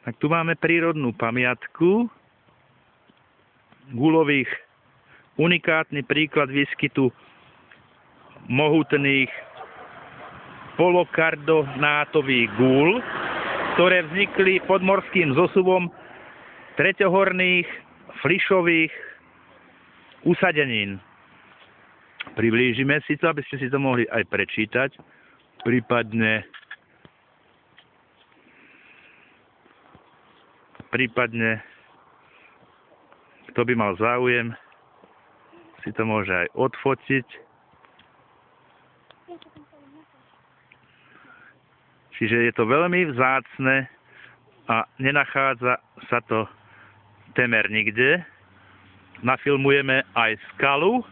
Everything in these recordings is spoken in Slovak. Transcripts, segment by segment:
Tak tu máme prírodnú pamiatku guľových, unikátny príklad výskytu mohutných polokardonátových gúľ, ktoré vznikli podmorským zosuvom treťohorných flišových usadenín. Priblížime si to, aby ste si to mohli aj prečítať, prípadne kto by mal záujem, si to môže aj odfotiť. Čiže je to veľmi vzácne a nenachádza sa to temer nikde. Nafilmujeme aj skalu,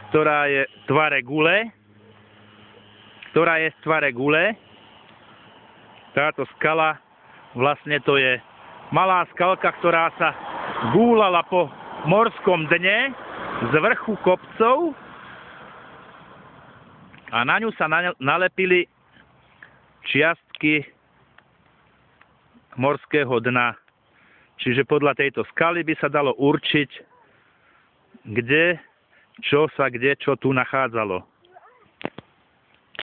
ktorá je v tvare gule. Táto skala, vlastne to je malá skalka, ktorá sa gúľala po morskom dne z vrchu kopcov a na ňu sa nalepili čiastky morského dna. Čiže podľa tejto skaly by sa dalo určiť, kde čo tu nachádzalo.